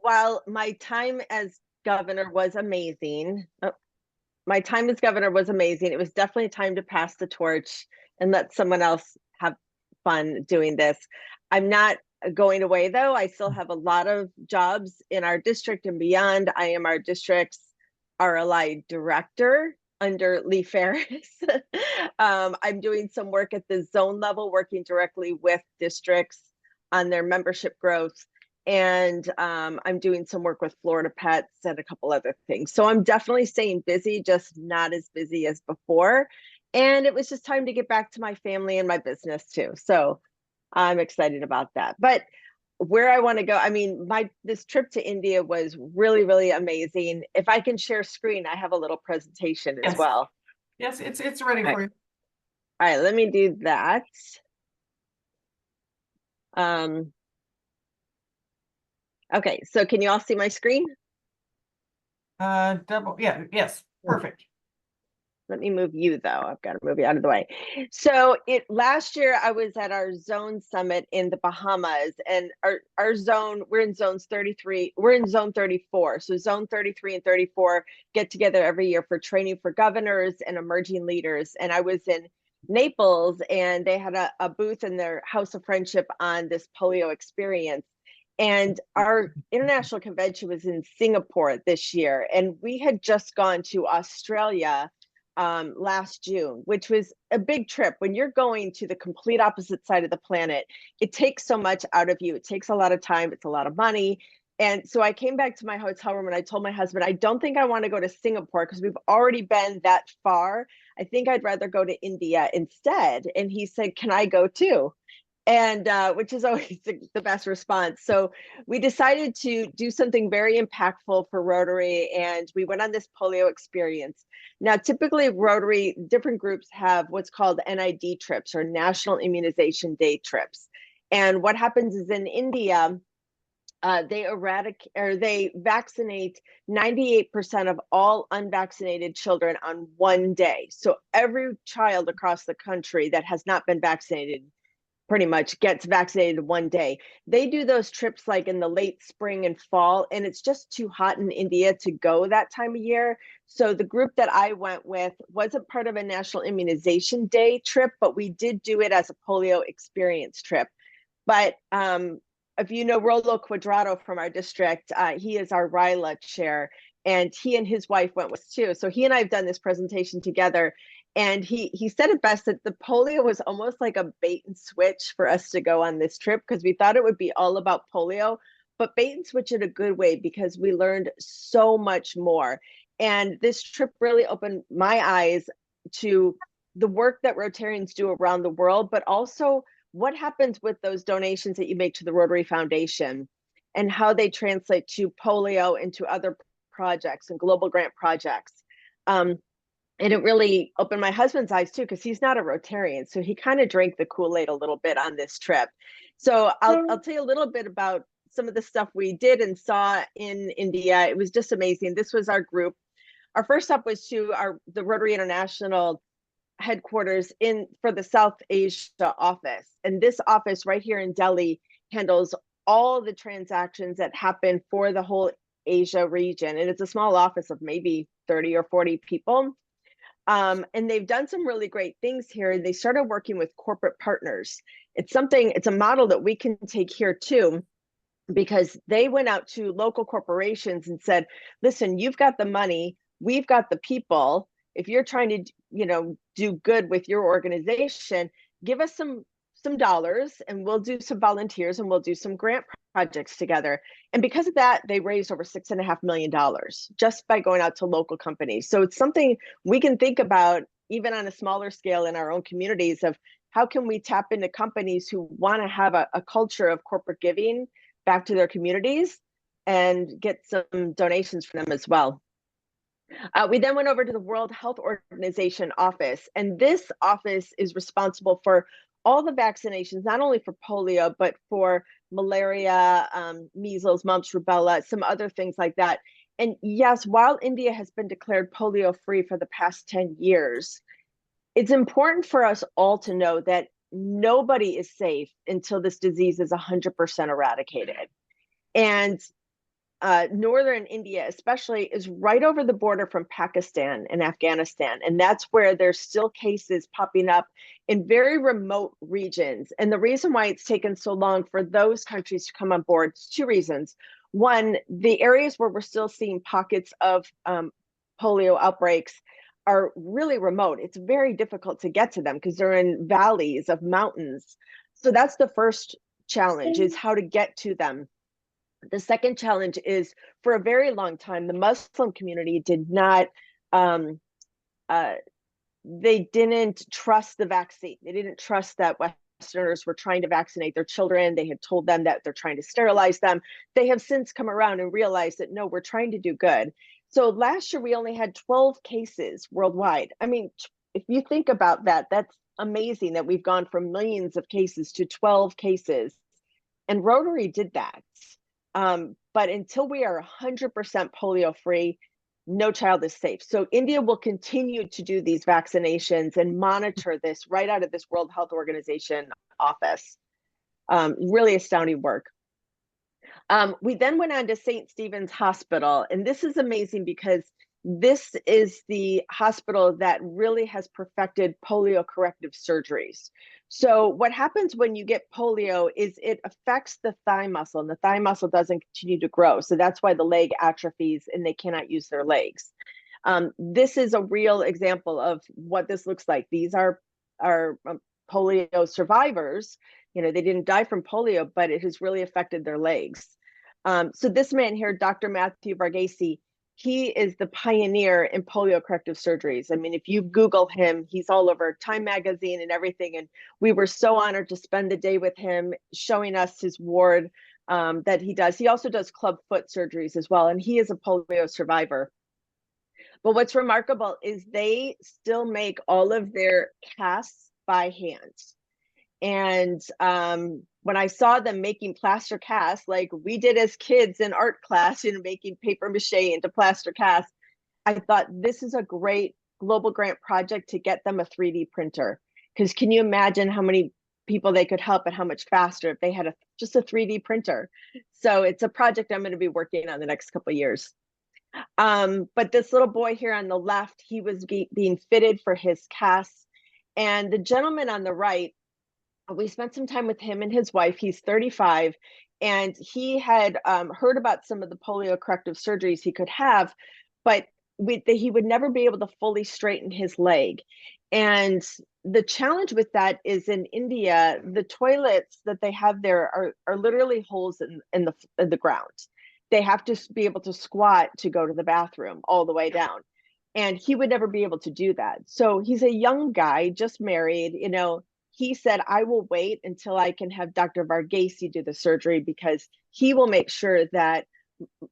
while my time as governor was amazing, it was definitely time to pass the torch and let someone else have fun doing this. I'm not going away though. I still have a lot of jobs in our district and beyond. I am our district's RLI director under Lee Ferris. I'm doing some work at the zone level, working directly with districts on their membership growth. And I'm doing some work with Florida Pets and a couple other things. So I'm definitely staying busy, just not as busy as before. And it was just time to get back to my family and my business too. So I'm excited about that. But where I want to go, I mean, this trip to India was really, really amazing. If I can share screen, I have a little presentation as well. Yes, it's ready for you. All right, let me do that. Okay, so can you all see my screen? Yes, perfect. Let me move you though. I've got to move you out of the way. So last year I was at our zone summit in the Bahamas, and our zone, we're in zones 33, we're in zone 34. So zone 33 and 34 get together every year for training for governors and emerging leaders. And I was in Naples, and they had a booth in their House of Friendship on this polio experience. And our international convention was in Singapore this year, and we had just gone to Australia last June, which was a big trip. When you're going to the complete opposite side of the planet, it takes so much out of you. It takes a lot of time, it's a lot of money. And so I came back to my hotel room and I told my husband, I don't think I want to go to Singapore because we've already been that far. I think I'd rather go to India instead. And he said, can I go too? And which is always the best response. So we decided to do something very impactful for Rotary, and we went on this polio experience. Now, typically Rotary, different groups have what's called NID trips, or National Immunization Day trips. And what happens is in India, they vaccinate 98% of all unvaccinated children on one day. So every child across the country that has not been vaccinated pretty much gets vaccinated one day. They do those trips like in the late spring and fall, and it's just too hot in India to go that time of year. So the group that I went with wasn't part of a National Immunization Day trip, but we did do it as a polio experience trip. But if you know Rolo Quadrado from our district, he is our RILA chair, and he and his wife went with us too. So he and I have done this presentation together. And he said it best, that the polio was almost like a bait and switch for us to go on this trip, because we thought it would be all about polio, but bait and switch in a good way, because we learned so much more. And this trip really opened my eyes to the work that Rotarians do around the world, but also what happens with those donations that you make to the Rotary Foundation and how they translate to polio and to other projects and global grant projects. And it really opened my husband's eyes too, because he's not a Rotarian. So he kind of drank the Kool-Aid a little bit on this trip. So I'll tell you a little bit about some of the stuff we did and saw in India. It was just amazing. This was our group. Our first stop was to the Rotary International headquarters for the South Asia office. And this office right here in Delhi handles all the transactions that happen for the whole Asia region. And it's a small office of maybe 30 or 40 people. And they've done some really great things here. They started working with corporate partners. It's a model that we can take here too, because they went out to local corporations and said, listen, you've got the money, we've got the people. If you're trying to, do good with your organization, give us some dollars and we'll do some volunteers and we'll do some grant projects together. And because of that, they raised over $6.5 million just by going out to local companies. So it's something we can think about even on a smaller scale in our own communities, of how can we tap into companies who want to have a culture of corporate giving back to their communities and get some donations from them as well. We then went over to the World Health Organization office, and this office is responsible for all the vaccinations, not only for polio, but for malaria, measles, mumps, rubella, some other things like that. And yes, while India has been declared polio-free for the past 10 years, it's important for us all to know that nobody is safe until this disease is 100% eradicated. And northern India especially is right over the border from Pakistan and Afghanistan. And that's where there's still cases popping up in very remote regions. And the reason why it's taken so long for those countries to come on board is two reasons. One, the areas where we're still seeing pockets of polio outbreaks are really remote. It's very difficult to get to them because they're in valleys of mountains. So that's the first challenge, is how to get to them. The second challenge is, for a very long time, the Muslim community did not, they didn't trust the vaccine. They didn't trust that Westerners were trying to vaccinate their children. They had told them that they're trying to sterilize them. They have since come around and realized that, no, we're trying to do good. So last year, we only had 12 cases worldwide. I mean, if you think about that, that's amazing that we've gone from millions of cases to 12 cases. And Rotary did that. But until we are 100% polio free, no child is safe. So India will continue to do these vaccinations and monitor this right out of this World Health Organization office. Really astounding work. We then went on to St. Stephen's Hospital, and this is amazing because this is the hospital that really has perfected polio corrective surgeries. So what happens when you get polio is it affects the thigh muscle, and the thigh muscle doesn't continue to grow. So that's why the leg atrophies and they cannot use their legs. This is a real example of what this looks like. These are polio survivors. You know, they didn't die from polio, but it has really affected their legs. So this man here, Dr. Matthew Varghese, he is the pioneer in polio corrective surgeries. I mean, if you Google him, he's all over Time Magazine and everything. And we were so honored to spend the day with him, showing us his ward that he does. He also does club foot surgeries as well. And he is a polio survivor. But what's remarkable is they still make all of their casts by hand. And when I saw them making plaster casts, like we did as kids in art class, you know, making paper mache into plaster casts, I thought this is a great global grant project to get them a 3D printer. Because can you imagine how many people they could help and how much faster if they had just a 3D printer? So it's a project I'm going to be working on the next couple of years. But this little boy here on the left, he was being fitted for his casts. And the gentleman on the right, we spent some time with him and his wife. He's 35, and he had heard about some of the polio corrective surgeries he could have, but he would never be able to fully straighten his leg. And the challenge with that is, in India, the toilets that they have there are literally holes in the ground. They have to be able to squat to go to the bathroom all the way down. And he would never be able to do that. So he's a young guy, just married, you know. He said, I will wait until I can have Dr. Varghese do the surgery because he will make sure that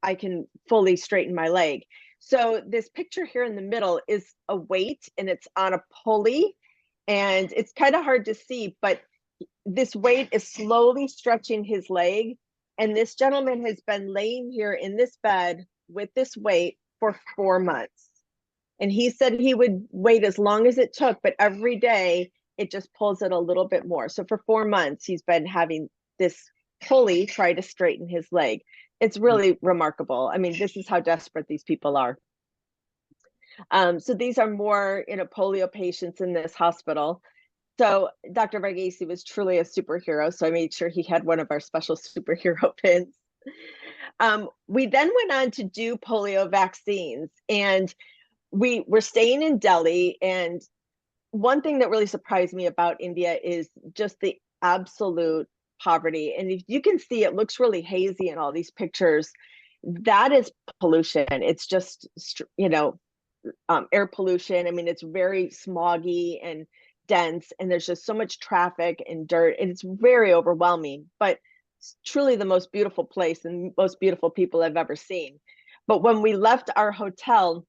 I can fully straighten my leg. So this picture here in the middle is a weight, and it's on a pulley, and it's kind of hard to see, but this weight is slowly stretching his leg. And this gentleman has been laying here in this bed with this weight for 4 months. And he said he would wait as long as it took, but every day it just pulls it a little bit more. So for 4 months, he's been having this pulley try to straighten his leg. It's really remarkable. I mean, this is how desperate these people are. So these are more, you know, polio patients in this hospital. So Dr. Varghese was truly a superhero. So I made sure he had one of our special superhero pins. We then went on to do polio vaccines, and we were staying in Delhi. And one thing that really surprised me about India is just the absolute poverty. And if you can see, it looks really hazy in all these pictures. That is pollution. It's just, you know, air pollution. I mean, it's very smoggy and dense, and there's just so much traffic and dirt, and it's very overwhelming. But it's truly the most beautiful place and most beautiful people I've ever seen. But when we left our hotel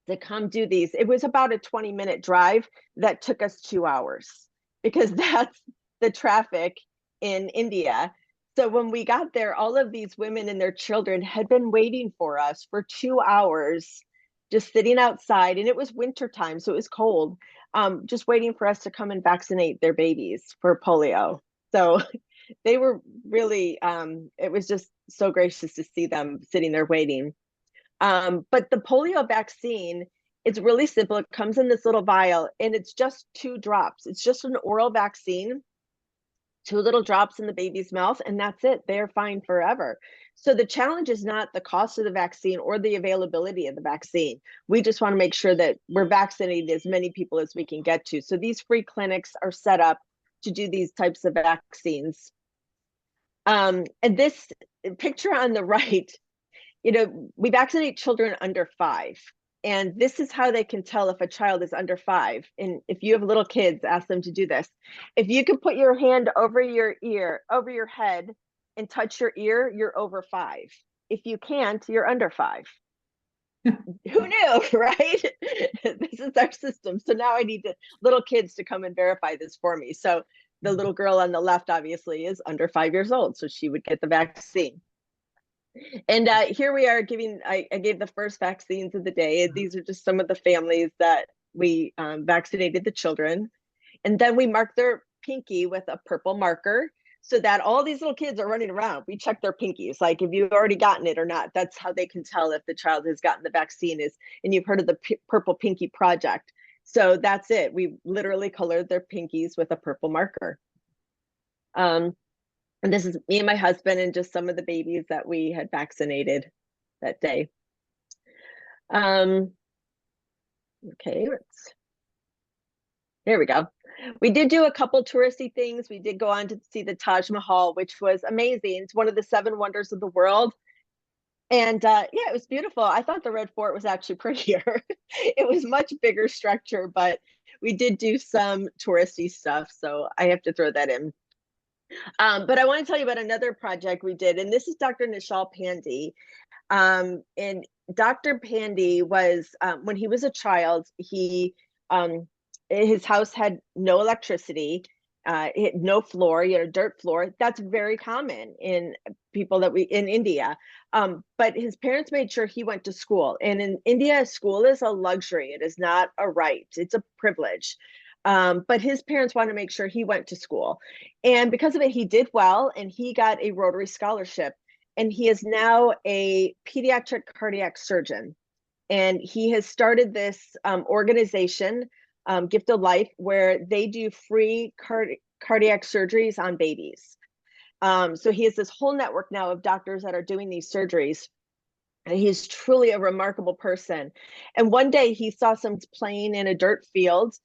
to come do these, it was about a 20-minute drive that took us 2 hours, because that's the traffic in India. So when we got there, all of these women and their children had been waiting for us for 2 hours, just sitting outside, and it was wintertime, so it was cold, just waiting for us to come and vaccinate their babies for polio. So they were really, it was just so gracious to see them sitting there waiting. But the polio vaccine, it's really simple. It comes in this little vial and it's just 2 drops. It's just an oral vaccine, 2 little drops in the baby's mouth, and that's it. They're fine forever. So the challenge is not the cost of the vaccine or the availability of the vaccine. We just want to make sure that we're vaccinating as many people as we can get to. So these free clinics are set up to do these types of vaccines. And this picture on the right, we vaccinate children under 5. And this is how they can tell if a child is under 5. And if you have little kids, ask them to do this. If you could put your hand over your ear, over your head, and touch your ear, you're over 5. If you can't, you're under 5. Who knew, right? This is our system. So now I need little kids to come and verify this for me. So the little girl on the left obviously is under 5 years old, so she would get the vaccine. And here we are I gave the first vaccines of the day. These are just some of the families that we vaccinated the children. And then we mark their pinky with a purple marker so that all these little kids are running around. We check their pinkies, like if you've already gotten it or not. That's how they can tell if the child has gotten the vaccine and you've heard of the Purple Pinky Project. So that's it. We literally colored their pinkies with a purple marker. And this is me and my husband and just some of the babies that we had vaccinated that day. Okay, there we go. We did do a couple touristy things. We did go on to see the Taj Mahal, which was amazing. It's one of the 7 wonders of the world. And yeah, it was beautiful. I thought the Red Fort was actually prettier. It was much bigger structure, but we did do some touristy stuff. So I have to throw that in. But I want to tell you about another project we did, and this is Dr. Nishal Pandey. And Dr. Pandey was, when he was a child, his house had no electricity, no floor, dirt floor. That's very common in people in India. But his parents made sure he went to school. And in India, school is a luxury. It is not a right. It's a privilege. But his parents wanted to make sure he went to school. And because of it, he did well, and he got a Rotary scholarship. And he is now a pediatric cardiac surgeon. And he has started this organization, Gift of Life, where they do free cardiac surgeries on babies. So he has this whole network now of doctors that are doing these surgeries. And he's truly a remarkable person. And one day he saw some playing in a dirt field,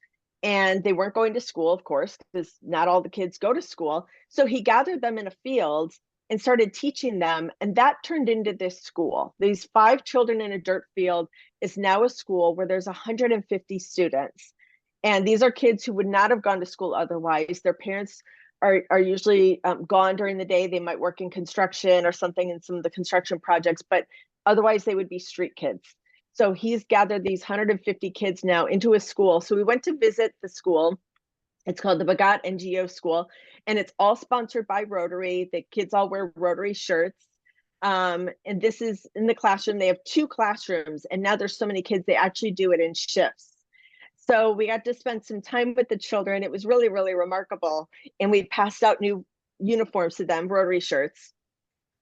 and they weren't going to school, of course, because not all the kids go to school. So he gathered them in a field and started teaching them. And that turned into this school. These 5 children in a dirt field is now a school where there's 150 students. And these are kids who would not have gone to school otherwise. Their parents are usually gone during the day. They might work in construction or something in some of the construction projects, but otherwise they would be street kids. So he's gathered these 150 kids now into a school. So we went to visit the school. It's called the Bhagat NGO School, and it's all sponsored by Rotary. The kids all wear Rotary shirts. And this is in the classroom. They have 2 classrooms, and now there's so many kids, they actually do it in shifts. So we got to spend some time with the children. It was really, really remarkable. And we passed out new uniforms to them, Rotary shirts.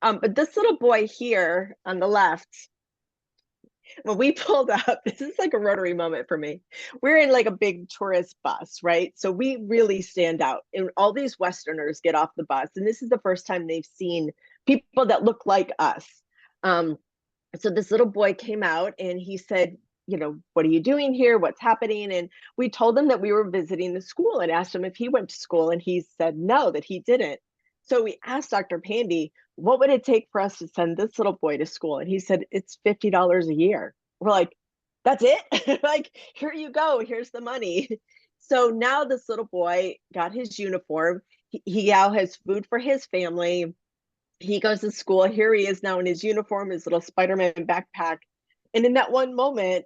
But this little boy here on the left, when we pulled up, this is like a Rotary moment for me. We're in like a big tourist bus, right? So we really stand out. And all these Westerners get off the bus. And this is the first time they've seen people that look like us. So this little boy came out and he said, what are you doing here? What's happening? And we told him that we were visiting the school and asked him if he went to school. And he said no, that he didn't. So we asked Dr. Pandey, what would it take for us to send this little boy to school? And he said, it's $50 a year. We're like, that's it? Like, here you go. Here's the money. So now this little boy got his uniform. He now has food for his family. He goes to school. Here he is now in his uniform, his little Spider-Man backpack. And in that one moment,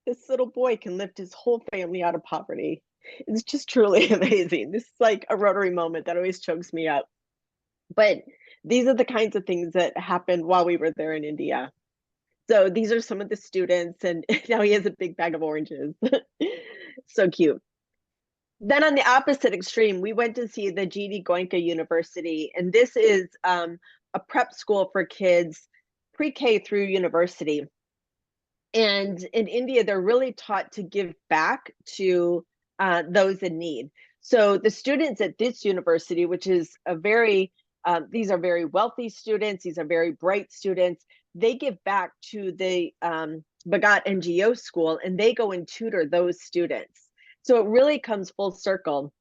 this little boy can lift his whole family out of poverty. It's just truly amazing. This is like a Rotary moment that always chokes me up. But these are the kinds of things that happened while we were there in India. So these are some of the students, and now he has a big bag of oranges. So cute. Then on the opposite extreme, we went to see the G.D. Goenka University, and this is a prep school for kids, pre-K through university. And in India, they're really taught to give back to those in need. So the students at this university, which is a very, these are very wealthy students, these are very bright students, they give back to the Bhagat NGO school, and they go and tutor those students. So it really comes full circle.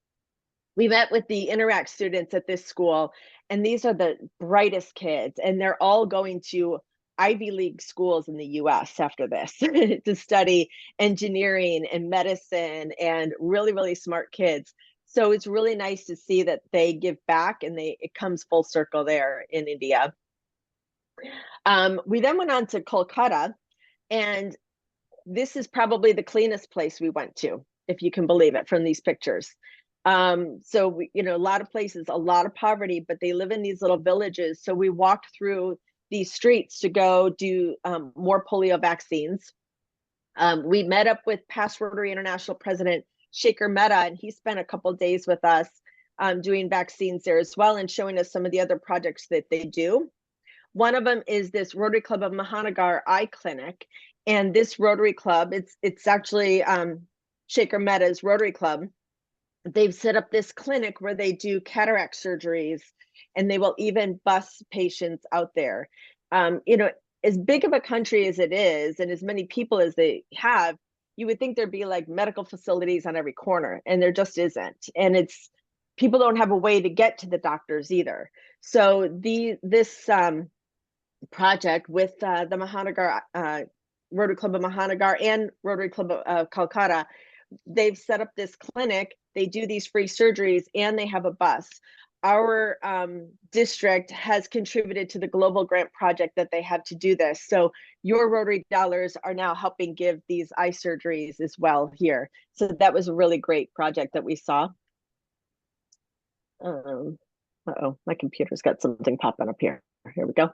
We met with the Interact students at this school, and these are the brightest kids, and they're all going to Ivy League schools in the US after this to study engineering and medicine, and really, really smart kids. So it's really nice to see that they give back, and it comes full circle there in India. We then went on to Kolkata, and this is probably the cleanest place we went to, if you can believe it, from these pictures. So we, a lot of places, a lot of poverty, but they live in these little villages. So we walked through these streets to go do more polio vaccines. We met up with past Rotary International President Shaker Mehta, and he spent a couple of days with us doing vaccines there as well, and showing us some of the other projects that they do. One of them is this Rotary Club of Mahanagar Eye Clinic. And this Rotary Club, it's actually Shaker Mehta's Rotary Club. They've set up this clinic where they do cataract surgeries, and they will even bus patients out there. As big of a country as it is, and as many people as they have, you would think there'd be like medical facilities on every corner, and there just isn't. And people don't have a way to get to the doctors either. So this project with the Mahanagar Rotary Club of Mahanagar and Rotary Club of Calcutta, they've set up this clinic. They do these free surgeries, and they have a bus. Our district has contributed to the global grant project that they have to do this. So your Rotary dollars are now helping give these eye surgeries as well here. So that was a really great project that we saw. Uh-oh, my computer's got something popping up here. Here we go.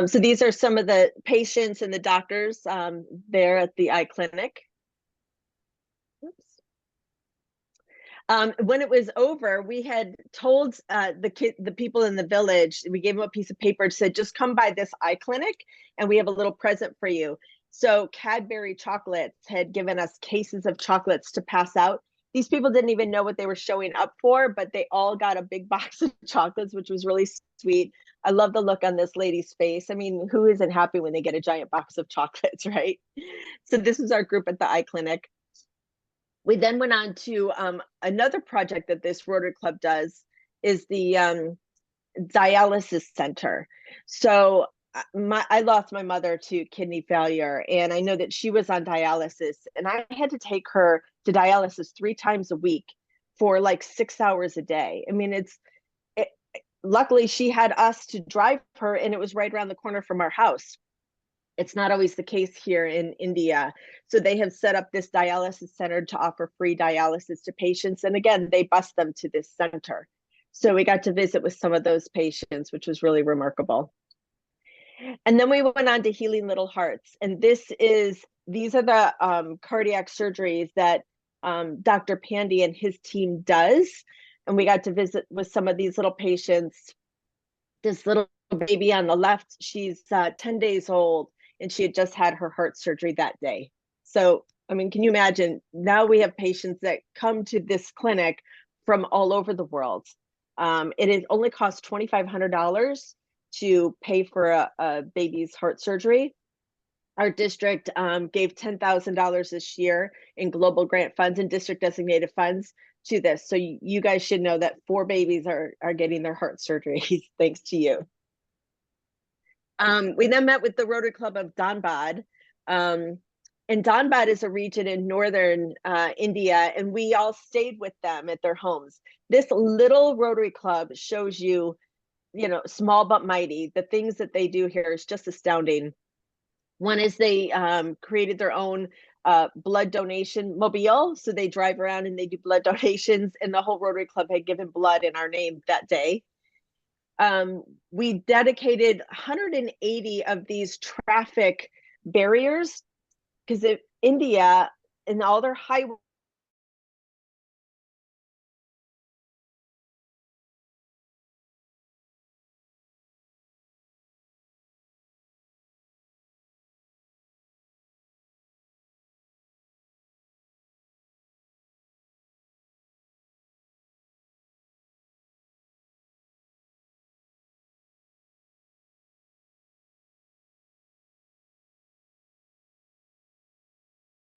So these are some of the patients and the doctors there at the eye clinic. Oops. When it was over, we had told the people in the village, we gave them a piece of paper and said, just come by this eye clinic and we have a little present for you. So Cadbury chocolates had given us cases of chocolates to pass out. These people didn't even know what they were showing up for, but they all got a big box of chocolates, which was really sweet. I love the look on this lady's face. I mean, who isn't happy when they get a giant box of chocolates, right? So this was our group at the eye clinic. We then went on to another project that this Rotary Club does, is the dialysis center. So I lost my mother to kidney failure, and I know that she was on dialysis, and I had to take her to dialysis 3 times a week for like 6 hours a day. I mean, luckily she had us to drive her, and it was right around the corner from our house. It's not always the case here in India. So they have set up this dialysis center to offer free dialysis to patients. And again, they bus them to this center. So we got to visit with some of those patients, which was really remarkable. And then we went on to Healing Little Hearts. And these are the cardiac surgeries that Dr. Pandy and his team does. And we got to visit with some of these little patients. This little baby on the left, she's 10 days old, and she had just had her heart surgery that day. So, I mean, can you imagine? Now we have patients that come to this clinic from all over the world. It only costs $2,500 to pay for a baby's heart surgery. Our district gave $10,000 this year in global grant funds and district designated funds to this. So you guys should know that 4 babies are getting their heart surgeries thanks to you. We then met with the Rotary Club of Dhanbad. And Dhanbad is a region in northern India, and we all stayed with them at their homes. This little Rotary Club shows you, small but mighty. The things that they do here is just astounding. One is they created their own blood donation mobile. So they drive around and they do blood donations, and the whole Rotary Club had given blood in our name that day. We dedicated 180 of these traffic barriers, because India and all their highways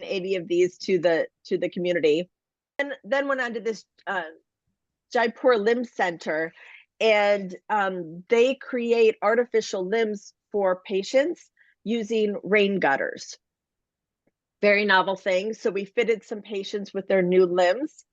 80 of these to the community, and then went on to this Jaipur Limb Center, and they create artificial limbs for patients using rain gutters. Very novel thing. So we fitted some patients with their new limbs.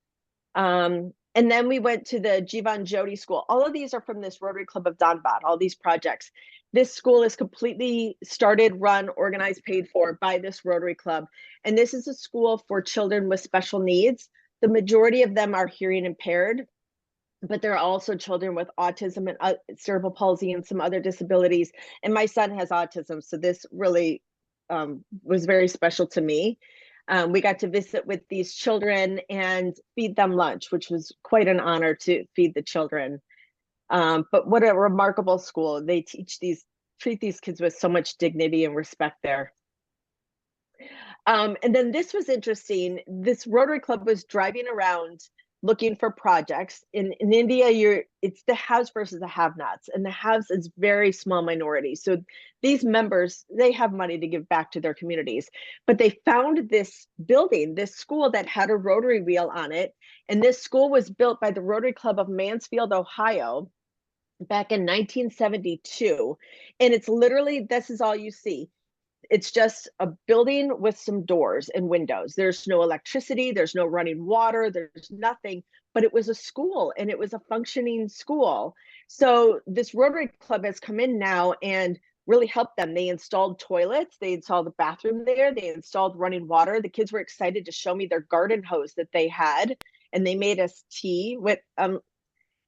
And then we went to the Jivan Jyoti School. All of these are from this Rotary Club of Dhanbad, all these projects. This school is completely started, run, organized, paid for by this Rotary Club. And this is a school for children with special needs. The majority of them are hearing impaired, but there are also children with autism and cerebral palsy and some other disabilities. And my son has autism, so this really was very special to me. We got to visit with these children and feed them lunch, which was quite an honor to feed the children. But what a remarkable school. They treat these kids with so much dignity and respect there. And then this was interesting. This Rotary Club was driving around looking for projects. In India, it's the haves versus the have-nots, and the haves is very small minority. So these members, they have money to give back to their communities, but they found this building, this school that had a Rotary wheel on it. And this school was built by the Rotary Club of Mansfield, Ohio, back in 1972. And it's literally, this is all you see. It's just a building with some doors and windows. There's no electricity, there's no running water, there's nothing, but it was a school and it was a functioning school. So this Rotary Club has come in now and really helped them. They installed toilets, they installed the bathroom there, they installed running water. The kids were excited to show me their garden hose that they had, and they made us tea with,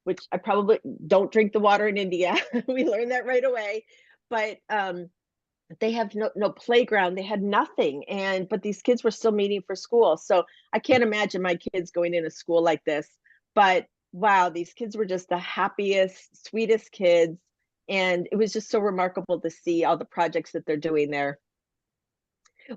which I probably don't drink the water in India. We learned that right away, but they have no playground. They had nothing, but these kids were still meeting for school. So I can't imagine my kids going in a school like this, but wow, these kids were just the happiest, sweetest kids. And it was just so remarkable to see all the projects that they're doing there.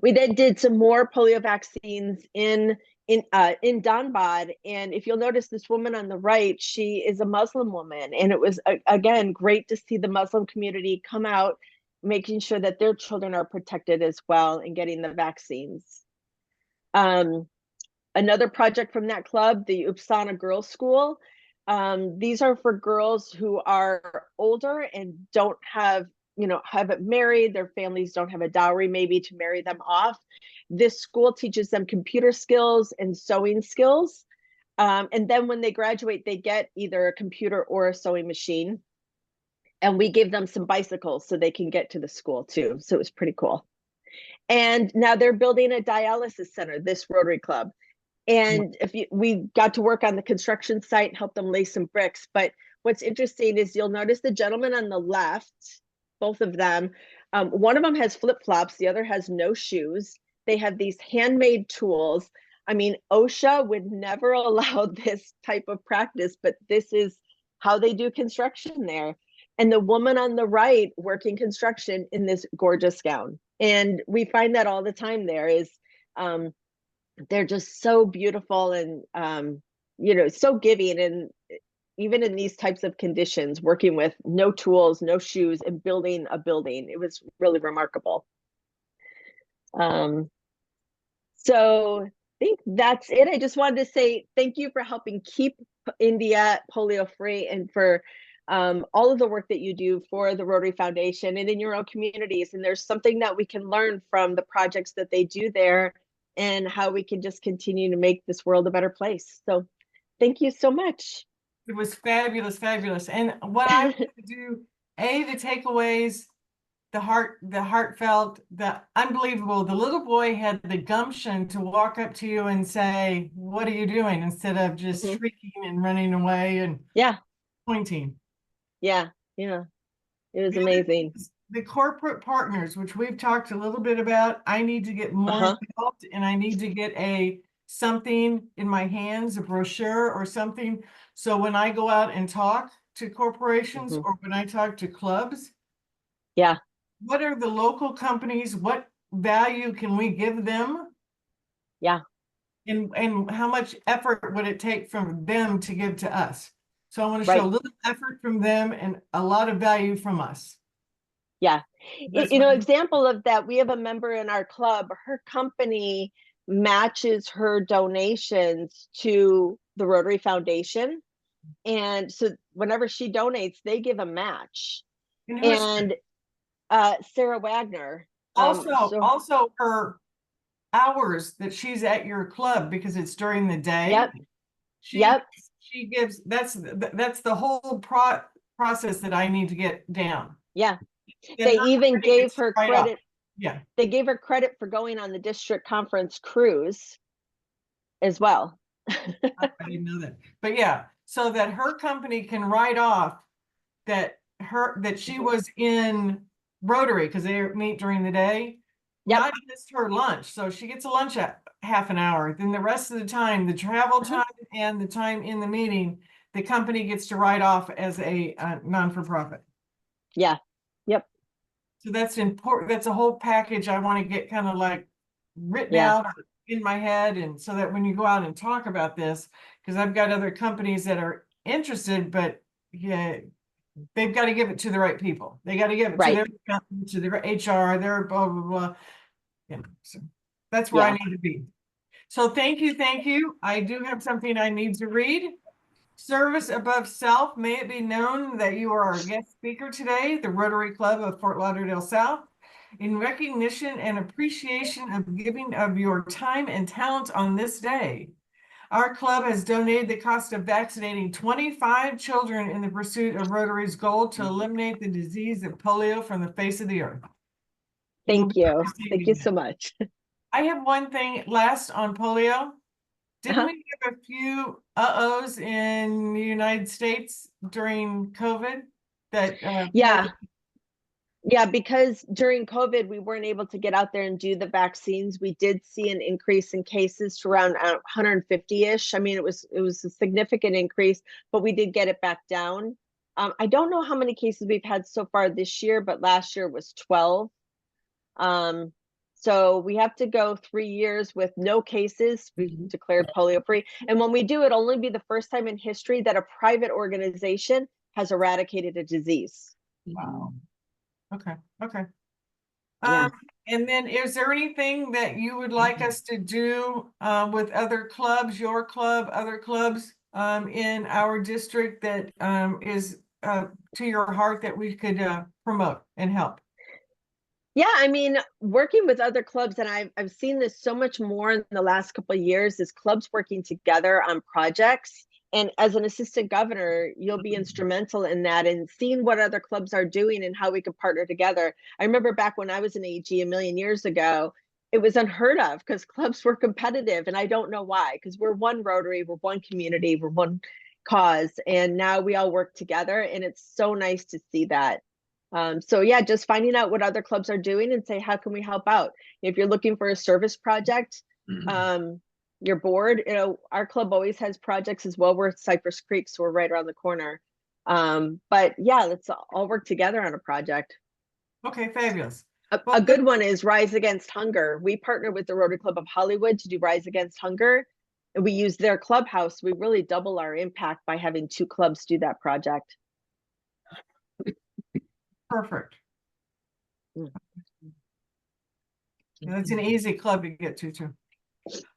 We then did some more polio vaccines in Dhanbad. And if you'll notice, this woman on the right, she is a Muslim woman. And it was, again, great to see the Muslim community come out, making sure that their children are protected as well and getting the vaccines. Another project from that club, the Upsana Girls School. These are for girls who are older and don't have, haven't married, their families don't have a dowry maybe to marry them off. This school teaches them computer skills and sewing skills. And then when they graduate, they get either a computer or a sewing machine. And we give them some bicycles so they can get to the school too. So it was pretty cool. And now they're building a dialysis center, this Rotary Club. And we got to work on the construction site, help them lay some bricks. But what's interesting is you'll notice the gentleman on the left, both of them, one of them has flip-flops, the other has no shoes. They have these handmade tools. I mean, OSHA would never allow this type of practice, but this is how they do construction there. And the woman on the right working construction in this gorgeous gown. And we find that all the time there is, they're just so beautiful and, so giving. And even in these types of conditions, working with no tools, no shoes, and building a building, it was really remarkable. So I think that's it. I just wanted to say thank you for helping keep India polio free, and for all of the work that you do for the Rotary Foundation and in your own communities. And there's something that we can learn from the projects that they do there and how we can just continue to make this world a better place. So thank you so much. It was fabulous, fabulous. And what I want to do, the takeaways, the heartfelt, the unbelievable. The little boy had the gumption to walk up to you and say, "What are you doing?" instead of just shrieking and running away and pointing. Yeah, it was amazing. The corporate partners, which we've talked a little bit about, I need to get more involved, and I need to get something in my hands, a brochure or something. So when I go out and talk to corporations or when I talk to clubs, what are the local companies? What value can we give them? And how much effort would it take from them to give to us? So I want to show a little effort from them and a lot of value from us. Example of that, we have a member in our club, her company matches her donations to the Rotary Foundation. And so whenever she donates, they give a match. And who is And Sarah Wagner. also her hours that she's at your club, because it's during the day. Yep. She gives, that's the whole process that I need to get down. Yeah. Then They even gave her credit. Yeah. They gave her credit for going on the district conference cruise as well. I didn't know that. But yeah, so that her company can write off that she was in Rotary, because they meet during the day. Yep. Not just her lunch. So she gets a lunch at half an hour. Then the rest of the time, the travel time and the time in the meeting, the company gets to write off as a non-for-profit. Yeah. Yep. So that's important. That's a whole package I want to get kind of like written out in my head. And so that when you go out and talk about this, because I've got other companies that are interested, but yeah, they've got to give it to the right people. They got to give it to their HR, their blah, blah, blah. Yeah. So that's where I need to be. So thank you. I do have something I need to read. Service above self, may it be known that you are our guest speaker today, the Rotary Club of Fort Lauderdale South. In recognition and appreciation of giving of your time and talent on this day, our club has donated the cost of vaccinating 25 children in the pursuit of Rotary's goal to eliminate the disease of polio from the face of the earth. Thank you. Thank you so much. I have one thing last on polio. Didn't we have a few uh-ohs in the United States during COVID? Yeah, because during COVID, we weren't able to get out there and do the vaccines. We did see an increase in cases to around 150-ish. I mean, it was a significant increase, but we did get it back down. I don't know how many cases we've had so far this year, but last year was 12. So we have to go 3 years with no cases declared polio-free. And when we do, it'll only be the first time in history that a private organization has eradicated a disease. Wow. Okay. Yeah. And then is there anything that you would like us to do with other clubs, your club, other clubs in our district that is to your heart that we could promote and help? Yeah, I mean, working with other clubs, and I've seen this so much more in the last couple of years, is clubs working together on projects. And as an assistant governor, you'll be instrumental in that and seeing what other clubs are doing and how we can partner together. I remember back when I was an AG a million years ago, it was unheard of because clubs were competitive. And I don't know why, because we're one Rotary, we're one community, we're one cause. And now we all work together. And it's so nice to see that. So yeah, just finding out what other clubs are doing and say, how can we help out? If you're looking for a service project, your board, our club always has projects as well. We're at Cypress Creek, so we're right around the corner. But yeah, let's all work together on a project. Okay, fabulous. A good one is Rise Against Hunger. We partner with the Rotary Club of Hollywood to do Rise Against Hunger. And we use their clubhouse. We really double our impact by having 2 clubs do that project. Perfect. That's an easy club to get to too.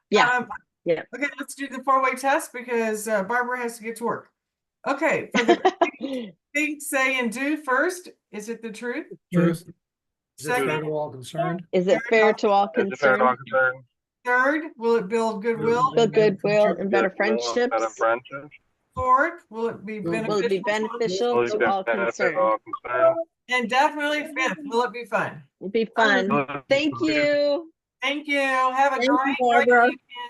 Yeah. Okay, let's do the 4-way test because Barbara has to get to work. Okay, for the think, say, and do first, is it the truth? Truth. Second, Fair to all concerned. Is it fair to all concerned? Third, will it build goodwill? Build goodwill and better friendships. Fourth, will it be beneficial? Will it be beneficial to all concerned? And definitely fifth, will it be fun? It'll be fun. Thank you. Thank you. Have a Thank you, great Barbara. weekend.